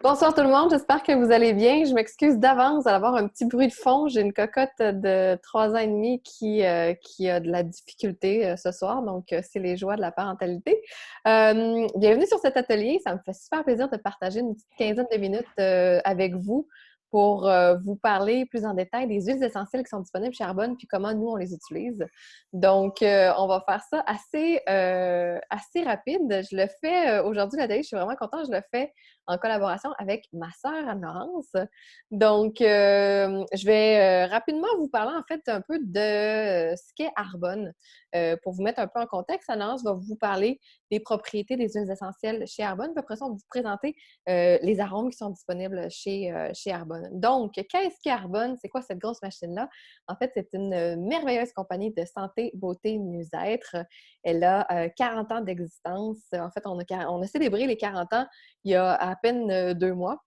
Bonsoir tout le monde, j'espère que vous allez bien. Je m'excuse d'avance d'avoir un petit bruit de fond. J'ai une cocotte de 3 ans et demi qui a de la difficulté ce soir, donc c'est les joies de la parentalité. Bienvenue sur cet atelier. Ça me fait super plaisir de partager une petite quinzaine de minutes avec vous pour vous parler plus en détail des huiles essentielles qui sont disponibles chez Arbonne puis comment nous on les utilise. Donc, on va faire ça assez rapide. Je le fais aujourd'hui, l'atelier, je suis vraiment contente, je le fais en collaboration avec ma sœur Anne-Laurence. Donc, je vais rapidement vous parler en fait un peu de ce qu'est Arbonne. Pour vous mettre un peu en contexte, Anne-Laurence va vous parler des propriétés des huiles essentielles chez Arbonne. Puis après ça, on va vous présenter les arômes qui sont disponibles chez Arbonne. Donc, qu'est-ce qu'Arbonne? C'est quoi cette grosse machine-là? En fait, c'est une merveilleuse compagnie de santé, beauté, mieux-être. Elle a 40 ans d'existence. En fait, on a célébré les 40 ans il y a à peine 2 mois.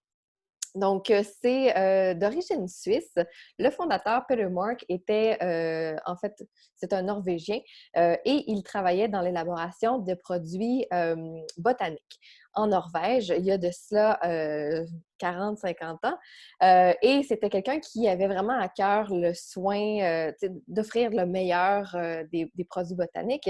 Donc, c'est d'origine suisse. Le fondateur, Peter Mark, était, en fait, c'est un Norvégien et il travaillait dans l'élaboration de produits botaniques en Norvège, il y a de cela 40-50 ans. Et c'était quelqu'un qui avait vraiment à cœur le soin d'offrir le meilleur des produits botaniques.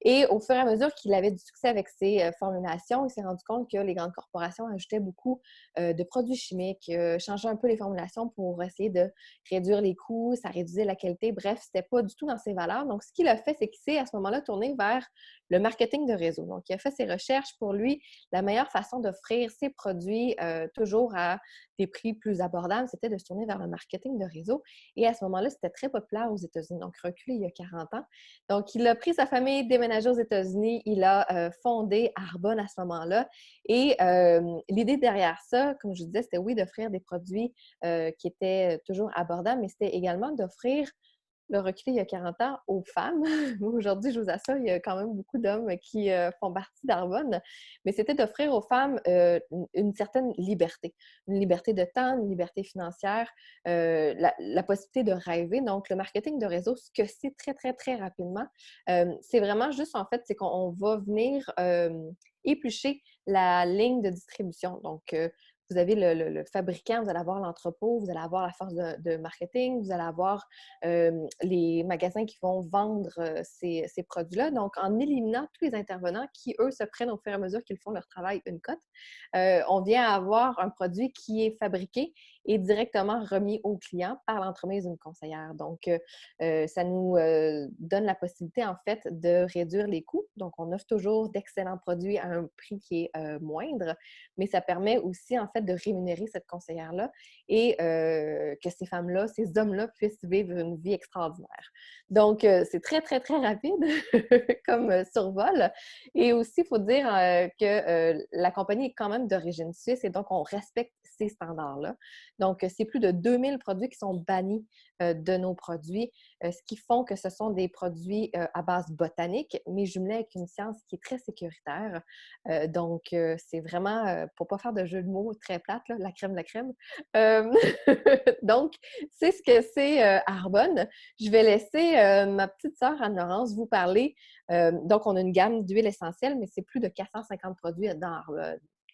Et au fur et à mesure qu'il avait du succès avec ses formulations, il s'est rendu compte que les grandes corporations ajoutaient beaucoup de produits chimiques, changer un peu les formulations pour essayer de réduire les coûts, ça réduisait la qualité. Bref, c'était pas du tout dans ses valeurs. Donc, ce qu'il a fait, c'est qu'il s'est à ce moment-là tourné vers le marketing de réseau. Donc, il a fait ses recherches. Pour lui, la meilleure façon d'offrir ses produits toujours à des prix plus abordables, c'était de se tourner vers le marketing de réseau. Et à ce moment-là, c'était très populaire aux États-Unis, donc reculé il y a 40 ans. Donc, il a pris sa famille, déménagé aux États-Unis, il a fondé Arbonne à ce moment-là. Et l'idée derrière ça, comme je vous disais, c'était oui d'offrir des produits qui étaient toujours abordables, mais c'était également d'offrir le reculé il y a 40 ans aux femmes. Aujourd'hui, je vous assure, il y a quand même beaucoup d'hommes qui font partie d'Arbonne, mais c'était d'offrir aux femmes une certaine liberté. Une liberté de temps, une liberté financière, la possibilité de rêver. Donc, le marketing de réseau, ce que c'est très, très, très rapidement, c'est vraiment juste, en fait, c'est qu'on va venir éplucher la ligne de distribution. Donc, vous avez le fabricant, vous allez avoir l'entrepôt, vous allez avoir la force de marketing, vous allez avoir les magasins qui vont vendre ces produits-là. Donc, en éliminant tous les intervenants qui, eux, se prennent au fur et à mesure qu'ils font leur travail une cote, on vient avoir un produit qui est fabriqué et directement remis au client par l'entremise d'une conseillère. Donc, ça nous donne la possibilité, en fait, de réduire les coûts. Donc, on offre toujours d'excellents produits à un prix qui est moindre, mais ça permet aussi, en fait, de rémunérer cette conseillère-là et que ces femmes-là, ces hommes-là puissent vivre une vie extraordinaire. Donc, c'est très, très, très rapide comme survol. Et aussi, il faut dire que la compagnie est quand même d'origine suisse et donc on respecte ces standards-là. Donc, c'est plus de 2000 produits qui sont bannis de nos produits, ce qui font que ce sont des produits à base botanique, mais jumelés avec une science qui est très sécuritaire. Donc, c'est vraiment, pour ne pas faire de jeu de mots très plate, là, la crème de la crème. Euh, donc, c'est ce que c'est Arbonne. Je vais laisser ma petite sœur Anne-Laurence vous parler. Donc, on a une gamme d'huiles essentielles, mais c'est plus de 450 produits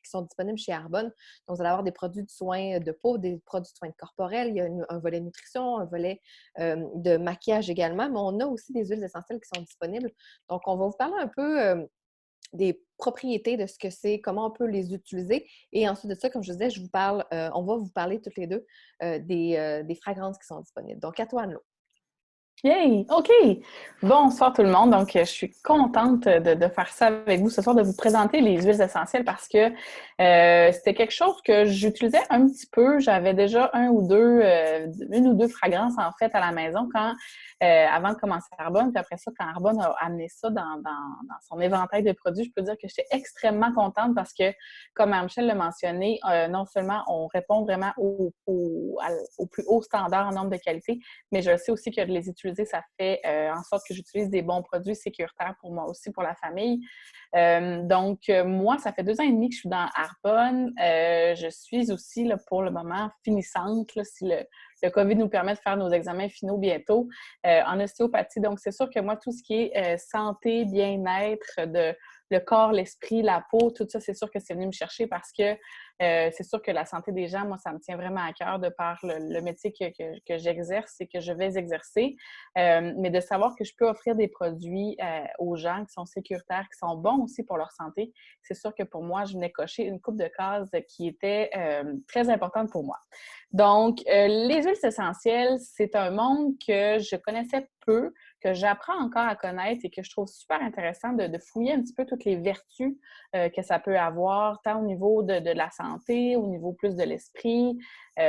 qui sont disponibles chez Arbonne. Donc, vous allez avoir des produits de soins de peau, des produits de soins corporels. Il y a un volet nutrition, un volet de maquillage également, mais on a aussi des huiles essentielles qui sont disponibles. Donc, on va vous parler un peu des propriétés de ce que c'est, comment on peut les utiliser. Et ensuite de ça, comme je disais, on va vous parler toutes les deux des fragrances qui sont disponibles. Donc, à toi, Anne-Laure. Yay! OK! Bonsoir tout le monde. Donc, je suis contente de faire ça avec vous ce soir, de vous présenter les huiles essentielles parce que c'était quelque chose que j'utilisais un petit peu. J'avais déjà une ou deux fragrances en fait à la maison avant de commencer Arbonne. Puis après ça, quand Arbonne a amené ça dans son éventail de produits, je peux dire que j'étais extrêmement contente parce que, comme Michel l'a mentionné, non seulement on répond vraiment au plus haut standard en nombre de qualité, mais je sais aussi que de les utiliser, ça fait en sorte que j'utilise des bons produits sécuritaires pour moi aussi, pour la famille. Moi, ça fait 2 ans et demi que je suis dans Arbonne. Je suis aussi, là, pour le moment, finissante, là, si le COVID nous permet de faire nos examens finaux bientôt, en ostéopathie. Donc, c'est sûr que moi, tout ce qui est santé, bien-être, le corps, l'esprit, la peau, tout ça, c'est sûr que c'est venu me chercher parce que c'est sûr que la santé des gens, moi, ça me tient vraiment à cœur de par le métier que j'exerce et que je vais exercer. Mais de savoir que je peux offrir des produits aux gens qui sont sécuritaires, qui sont bons aussi pour leur santé, c'est sûr que pour moi, je venais cocher une coupe de cases qui était très importante pour moi. Donc, les huiles essentielles, c'est un monde que je connaissais peu, que j'apprends encore à connaître et que je trouve super intéressant de fouiller un petit peu toutes les vertus que ça peut avoir, tant au niveau de la santé, au niveau plus de l'esprit.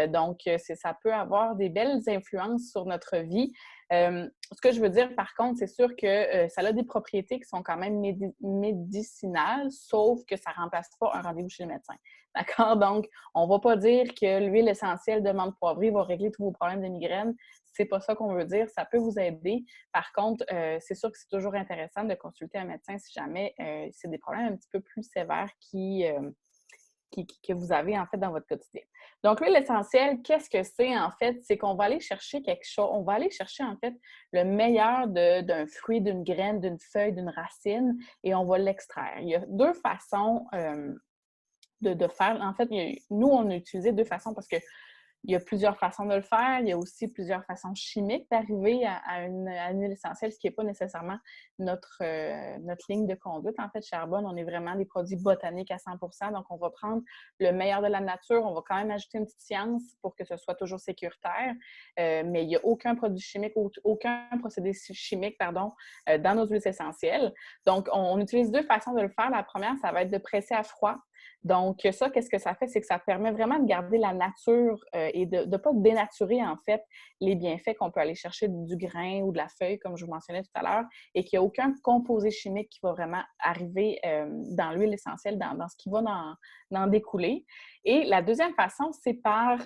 Donc, ça peut avoir des belles influences sur notre vie. Ce que je veux dire, par contre, c'est sûr que ça a des propriétés qui sont quand même médicinales, sauf que ça ne remplace pas un rendez-vous chez le médecin. D'accord? Donc, on ne va pas dire que l'huile essentielle de menthe poivrée va régler tous vos problèmes de migraine. C'est pas ça qu'on veut dire. Ça peut vous aider. Par contre, c'est sûr que c'est toujours intéressant de consulter un médecin si jamais c'est des problèmes un petit peu plus sévères que vous avez en fait dans votre quotidien. Donc, l'huile essentielle, qu'est-ce que c'est en fait? C'est qu'on va aller chercher quelque chose, on va aller chercher en fait le meilleur d'un fruit, d'une graine, d'une feuille, d'une racine et on va l'extraire. Il y a deux façons de faire. En fait, nous, on a utilisé deux façons parce que il y a plusieurs façons de le faire. Il y a aussi plusieurs façons chimiques d'arriver à une huile essentielle, ce qui n'est pas nécessairement notre ligne de conduite. En fait, chez Arbonne, on est vraiment des produits botaniques à 100%. Donc, on va prendre le meilleur de la nature. On va quand même ajouter une petite science pour que ce soit toujours sécuritaire. Mais il n'y a aucun produit chimique, aucun procédé chimique, dans nos huiles essentielles. Donc, on utilise deux façons de le faire. La première, ça va être de presser à froid. Donc, ça, qu'est-ce que ça fait? C'est que ça permet vraiment de garder la nature et de ne pas dénaturer, en fait, les bienfaits qu'on peut aller chercher du grain ou de la feuille, comme je vous mentionnais tout à l'heure, et qu'il n'y a aucun composé chimique qui va vraiment arriver dans l'huile essentielle, dans ce qui va d'en découler. Et la deuxième façon, c'est par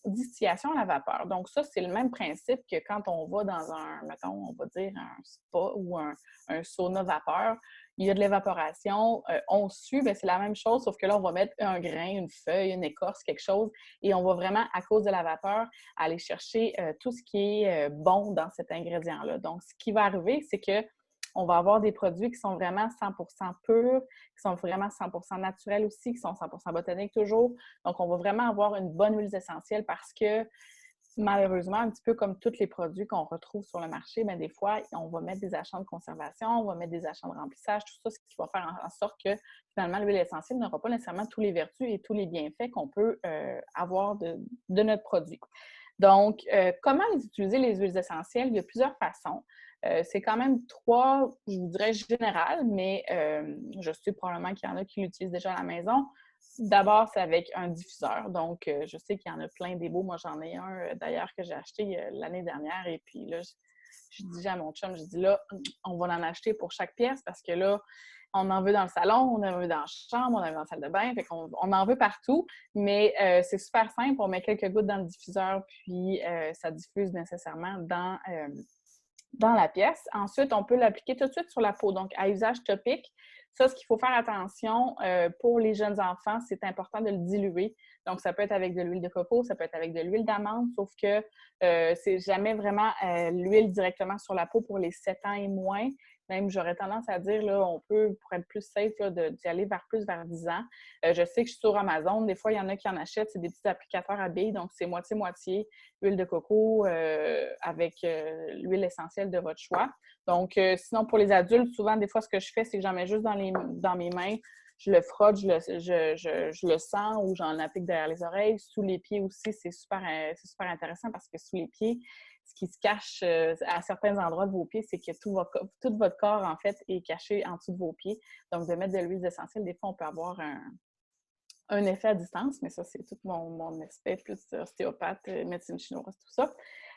distillation à la vapeur. Donc, ça, c'est le même principe que quand on va dans mettons, on va dire un spa ou un sauna vapeur. Il y a de l'évaporation, on sue, bien, c'est la même chose, sauf que là, on va mettre un grain, une feuille, une écorce, quelque chose, et on va vraiment, à cause de la vapeur, aller chercher tout ce qui est bon dans cet ingrédient-là. Donc, ce qui va arriver, c'est que on va avoir des produits qui sont vraiment 100% purs, qui sont vraiment 100% naturels aussi, qui sont 100% botaniques toujours. Donc, on va vraiment avoir une bonne huile essentielle parce que malheureusement, un petit peu comme tous les produits qu'on retrouve sur le marché, bien, des fois, on va mettre des achats de conservation, on va mettre des achats de remplissage, tout ça, ce qui va faire en sorte que finalement, l'huile essentielle n'aura pas nécessairement tous les vertus et tous les bienfaits qu'on peut avoir de notre produit. Donc, comment utiliser les huiles essentielles? Il y a plusieurs façons. C'est quand même trois, je vous dirais, générales, mais je sais probablement qu'il y en a qui l'utilisent déjà à la maison. D'abord, c'est avec un diffuseur. Donc, je sais qu'il y en a plein des beaux. Moi, j'en ai un, d'ailleurs, que j'ai acheté l'année dernière. Et puis là, je dis à mon chum, je dis là, on va en acheter pour chaque pièce parce que là, on en veut dans le salon, on en veut dans la chambre, on en veut dans la salle de bain. Fait qu'on on en veut partout. Mais c'est super simple. On met quelques gouttes dans le diffuseur, puis ça diffuse nécessairement dans la pièce. Ensuite, on peut l'appliquer tout de suite sur la peau, donc à usage topique. Ça, ce qu'il faut faire attention pour les jeunes enfants, c'est important de le diluer. Donc, ça peut être avec de l'huile de coco, ça peut être avec de l'huile d'amande, sauf que c'est jamais vraiment l'huile directement sur la peau pour les 7 ans et moins. Même, j'aurais tendance à dire, là, on peut, pour être plus safe, d'y aller vers 10 ans. Je sais que je suis sur Amazon. Des fois, il y en a qui en achètent. C'est des petits applicateurs à billes, donc c'est moitié-moitié huile de coco avec l'huile essentielle de votre choix. Donc, sinon, pour les adultes, souvent, des fois, ce que je fais, c'est que j'en mets juste dans mes mains. Je le frotte, je le sens ou j'en applique derrière les oreilles. Sous les pieds aussi, c'est super intéressant parce que sous les pieds, ce qui se cache à certains endroits de vos pieds, c'est que tout votre corps, en fait, est caché en dessous de vos pieds. Donc, de mettre de l'huile essentielle, des fois, on peut avoir un effet à distance, mais ça, c'est tout mon aspect plus ostéopathe, médecine chinoise, tout ça.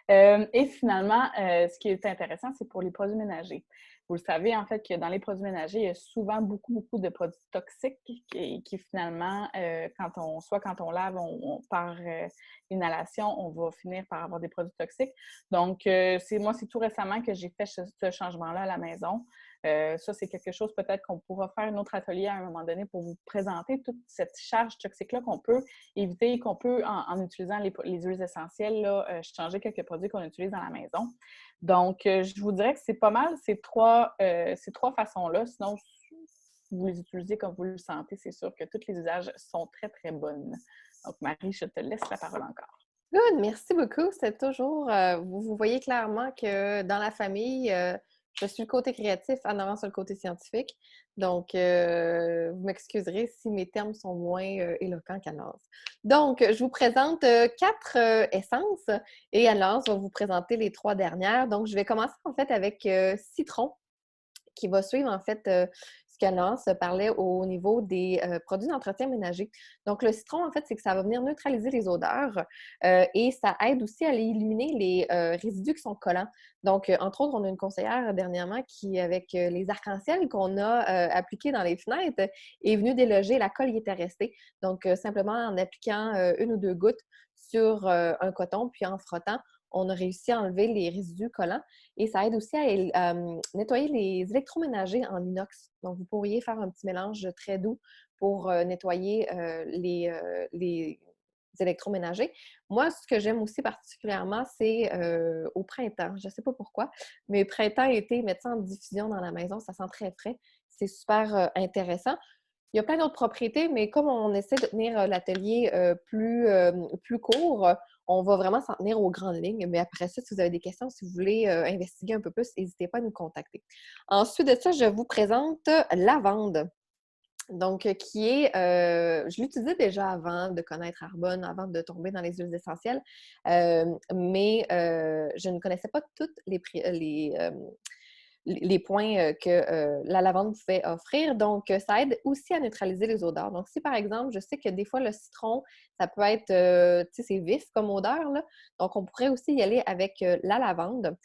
Et finalement, ce qui est intéressant, c'est pour les produits ménagers. Vous le savez, en fait, que dans les produits ménagers, il y a souvent beaucoup de produits toxiques qui finalement, quand on lave, par inhalation, on va finir par avoir des produits toxiques. Donc, c'est tout récemment que j'ai fait ce changement-là à la maison. Ça, c'est quelque chose peut-être qu'on pourra faire un autre atelier à un moment donné pour vous présenter toute cette charge toxique-là qu'on peut éviter, qu'on peut, en utilisant les huiles essentielles, là, changer quelques produits qu'on utilise dans la maison. Donc, je vous dirais que c'est pas mal ces trois façons-là. Sinon, vous les utilisez comme vous le sentez, c'est sûr que tous les usages sont très, très bonnes. Donc, Marie, je te laisse la parole encore. Good, merci beaucoup. C'est toujours, vous voyez clairement que dans la famille, je suis le côté créatif en avant sur le côté scientifique. Donc, vous m'excuserez si mes termes sont moins éloquents qu'Anne-Laure. Donc, je vous présente 4 essences et Anne-Laure va vous présenter les 3 dernières. Donc, je vais commencer en fait avec citron, qui va suivre en fait ce qu'Anne-Laure parlait au niveau des produits d'entretien ménager. Donc, le citron, en fait, c'est que ça va venir neutraliser les odeurs et ça aide aussi à éliminer les résidus qui sont collants. Donc, entre autres, on a une conseillère dernièrement qui, avec les arcs-en-ciel qu'on a appliqués dans les fenêtres, est venue déloger la colle qui était restée. Donc, simplement en appliquant 1 ou 2 gouttes sur un coton, puis en frottant, on a réussi à enlever les résidus collants et ça aide aussi à nettoyer les électroménagers en inox. Donc, vous pourriez faire un petit mélange très doux pour nettoyer les électroménagers. Moi, ce que j'aime aussi particulièrement, c'est au printemps. Je ne sais pas pourquoi, mais printemps, été, mettre ça en diffusion dans la maison, ça sent très frais. C'est super intéressant. Il y a plein d'autres propriétés, mais comme on essaie de tenir l'atelier plus court, on va vraiment s'en tenir aux grandes lignes. Mais après ça, si vous avez des questions, si vous voulez investiguer un peu plus, n'hésitez pas à nous contacter. Ensuite de ça, je vous présente lavande. Donc, qui est, je l'utilisais déjà avant de connaître Arbonne, avant de tomber dans les huiles essentielles, mais je ne connaissais pas toutes les points que la lavande pouvait offrir. Donc, ça aide aussi à neutraliser les odeurs. Donc, si par exemple, je sais que des fois, le citron, ça peut être, tu sais, c'est vif comme odeur, là. Donc, on pourrait aussi y aller avec la lavande.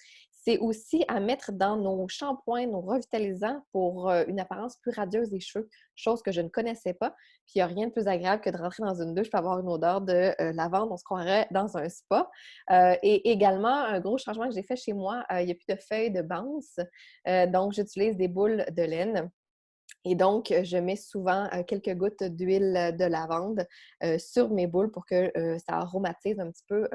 C'est aussi à mettre dans nos shampoings, nos revitalisants pour une apparence plus radieuse des cheveux, chose que je ne connaissais pas. Puis, il n'y a rien de plus agréable que de rentrer dans une douche et avoir une odeur de lavande. On se croirait dans un spa. Et également, un gros changement que j'ai fait chez moi, il n'y a plus de feuilles de banse. Donc, j'utilise des boules de laine. Et donc, je mets souvent quelques gouttes d'huile de lavande sur mes boules pour que ça aromatise un petit peu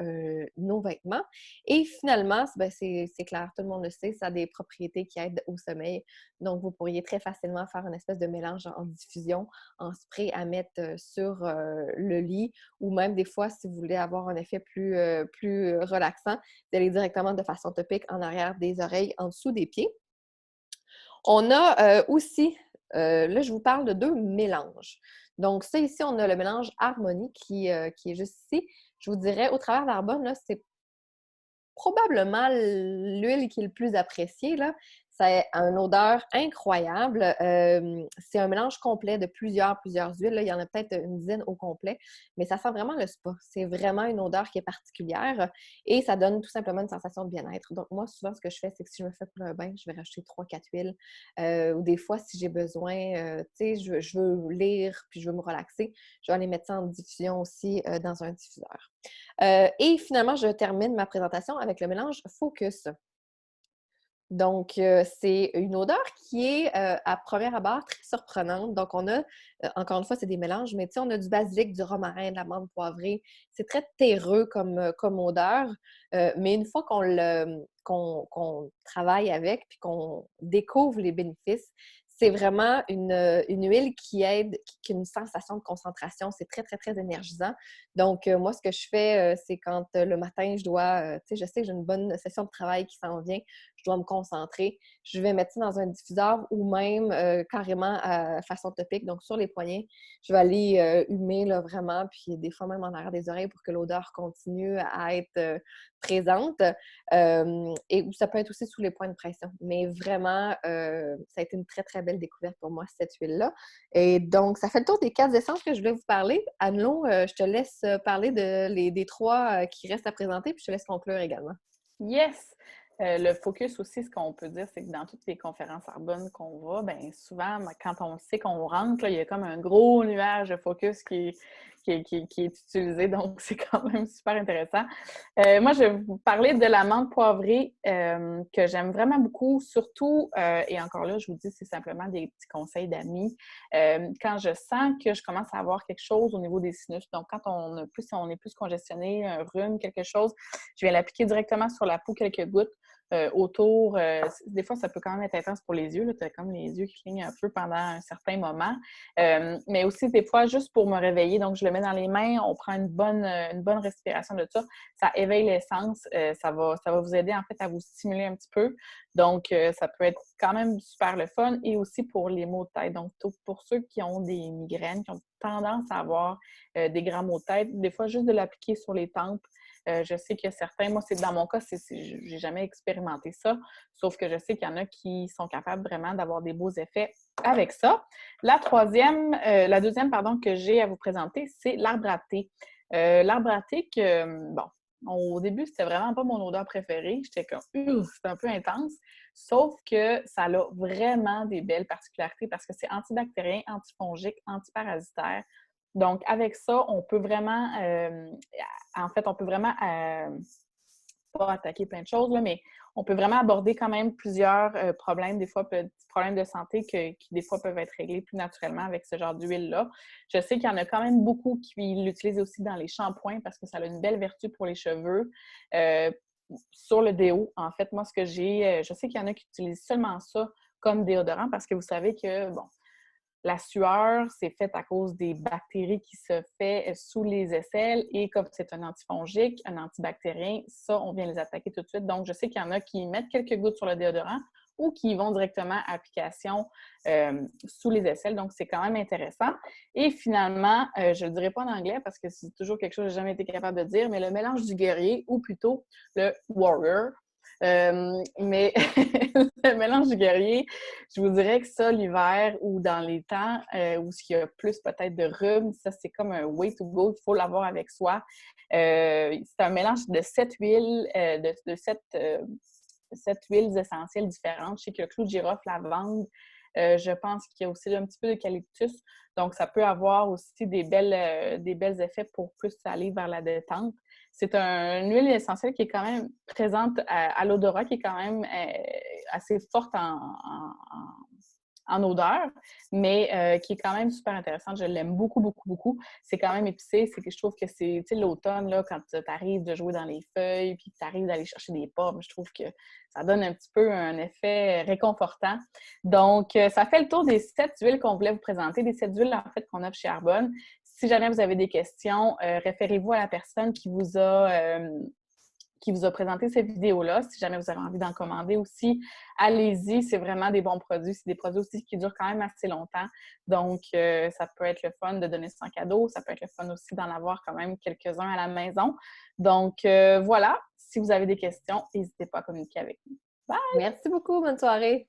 nos vêtements. Et finalement, ben, c'est clair, tout le monde le sait, ça a des propriétés qui aident au sommeil. Donc, vous pourriez très facilement faire une espèce de mélange en diffusion, en spray à mettre sur le lit ou même des fois, si vous voulez avoir un effet plus relaxant, d'aller directement de façon topique en arrière des oreilles, en dessous des pieds. On a aussi, là, je vous parle de 2 mélanges. Donc, ça ici, on a le mélange Harmonie qui est juste ici. Je vous dirais, au travers d'Arbonne, là, c'est probablement l'huile qui est le plus appréciée, là. Ça a une odeur incroyable. C'est un mélange complet de plusieurs huiles. Là. Il y en a peut-être une dizaine au complet, mais ça sent vraiment le spa. C'est vraiment une odeur qui est particulière et ça donne tout simplement une sensation de bien-être. Donc, moi, souvent, ce que je fais, c'est que si je me fais couler un bain, je vais racheter 3-4 huiles. Ou des fois, si j'ai besoin, tu sais, je veux lire puis je veux me relaxer, je vais aller mettre ça en diffusion aussi dans un diffuseur. Et finalement, je termine ma présentation avec le mélange Focus. Donc, c'est une odeur qui est, à première abord, très surprenante. Donc, on a, encore une fois, c'est des mélanges, mais tu sais, on a du basilic, du romarin, de la menthe poivrée. C'est très terreux comme odeur, mais une fois qu'on travaille avec puis qu'on découvre les bénéfices, c'est vraiment une huile qui aide, qui a une sensation de concentration. C'est très, très, très énergisant. Donc, moi, ce que je fais, c'est quand le matin, je dois, tu sais, je sais que j'ai une bonne session de travail qui s'en vient, je dois me concentrer. Je vais mettre ça dans un diffuseur ou même carrément à façon topique, donc sur les poignets. Je vais aller humer là, vraiment, puis des fois même en arrière des oreilles pour que l'odeur continue à être présente. Et ça peut être aussi sous les points de pression. Mais vraiment, ça a été une très, très belle découverte pour moi, cette huile-là. Et donc, ça fait le tour des 4 essences que je voulais vous parler. Anne-Lo, je te laisse parler des 3 qui restent à présenter, puis je te laisse conclure également. Yes! Le focus aussi, ce qu'on peut dire, c'est que dans toutes les conférences Arbonne qu'on va, bien souvent, quand on sait qu'on rentre, là, il y a comme un gros nuage de focus qui est utilisé, donc c'est quand même super intéressant. Moi, je vais vous parler de la menthe poivrée que j'aime vraiment beaucoup, surtout, et encore là, je vous dis, c'est simplement des petits conseils d'amis. Quand je sens que je commence à avoir quelque chose au niveau des sinus, donc quand on est plus congestionné, un rhume, quelque chose, je viens l'appliquer directement sur la peau quelques gouttes. autour. Des fois, ça peut quand même être intense pour les yeux. Tu as comme les yeux qui clignent un peu pendant un certain moment. Mais aussi, des fois, juste pour me réveiller. Donc, je le mets dans les mains, on prend une bonne respiration de ça. Ça éveille les sens. Ça va vous aider, en fait, à vous stimuler un petit peu. Donc, ça peut être quand même super le fun. Et aussi pour les maux de tête. Donc, pour ceux qui ont des migraines, qui ont tendance à avoir des grands maux de tête, des fois, juste de l'appliquer sur les tempes. Je sais que certains, moi, c'est dans mon cas, j'ai jamais expérimenté ça, sauf que je sais qu'il y en a qui sont capables vraiment d'avoir des beaux effets avec ça. La deuxième, pardon, que j'ai à vous présenter, c'est l'arbre à thé. L'arbre à thé bon, au début, c'était vraiment pas mon odeur préférée. J'étais comme, c'est un peu intense. Sauf que ça a vraiment des belles particularités parce que c'est antibactérien, antifongique, antiparasitaire. Donc, avec ça, on peut vraiment, pas attaquer plein de choses, là, mais on peut vraiment aborder quand même plusieurs problèmes, des fois, petits problèmes de santé qui, des fois, peuvent être réglés plus naturellement avec ce genre d'huile-là. Je sais qu'il y en a quand même beaucoup qui l'utilisent aussi dans les shampoings parce que ça a une belle vertu pour les cheveux. Sur le déo, en fait, moi, je sais qu'il y en a qui utilisent seulement ça comme déodorant parce que vous savez que, bon, la sueur, c'est fait à cause des bactéries qui se fait sous les aisselles et comme c'est un antifongique, un antibactérien, ça, on vient les attaquer tout de suite. Donc, je sais qu'il y en a qui mettent quelques gouttes sur le déodorant ou qui vont directement à application sous les aisselles. Donc, c'est quand même intéressant. Et finalement, je ne le dirai pas en anglais parce que c'est toujours quelque chose que je n'ai jamais été capable de dire, mais le mélange du guerrier ou plutôt le warrior. Mais le mélange du guerrier, je vous dirais que ça, l'hiver ou dans les temps où il y a plus peut-être de rhume, ça, c'est comme un way to go, il faut l'avoir avec soi. C'est un mélange de 7 huiles, de 7 huiles essentielles différentes. Je sais qu'il y a clou de girofle, lavande. Je pense qu'il y a aussi un petit peu d'eucalyptus. Donc, ça peut avoir aussi des belles effets pour plus aller vers la détente. C'est une huile essentielle qui est quand même présente à l'odorat, qui est quand même assez forte en odeur, mais qui est quand même super intéressante. Je l'aime beaucoup, beaucoup, beaucoup. C'est quand même épicé. C'est que je trouve que c'est, tu sais, l'automne, là, quand tu arrives de jouer dans les feuilles, puis tu arrives d'aller chercher des pommes, je trouve que ça donne un petit peu un effet réconfortant. Donc, ça fait le tour des 7 huiles qu'on voulait vous présenter, des 7 huiles, en fait, qu'on a chez Arbonne. Si jamais vous avez des questions, référez-vous à la personne qui vous a présenté cette vidéo-là. Si jamais vous avez envie d'en commander aussi, allez-y. C'est vraiment des bons produits. C'est des produits aussi qui durent quand même assez longtemps. Donc, ça peut être le fun de donner ça en cadeau. Ça peut être le fun aussi d'en avoir quand même quelques-uns à la maison. Donc, voilà. Si vous avez des questions, n'hésitez pas à communiquer avec nous. Bye! Merci beaucoup. Bonne soirée.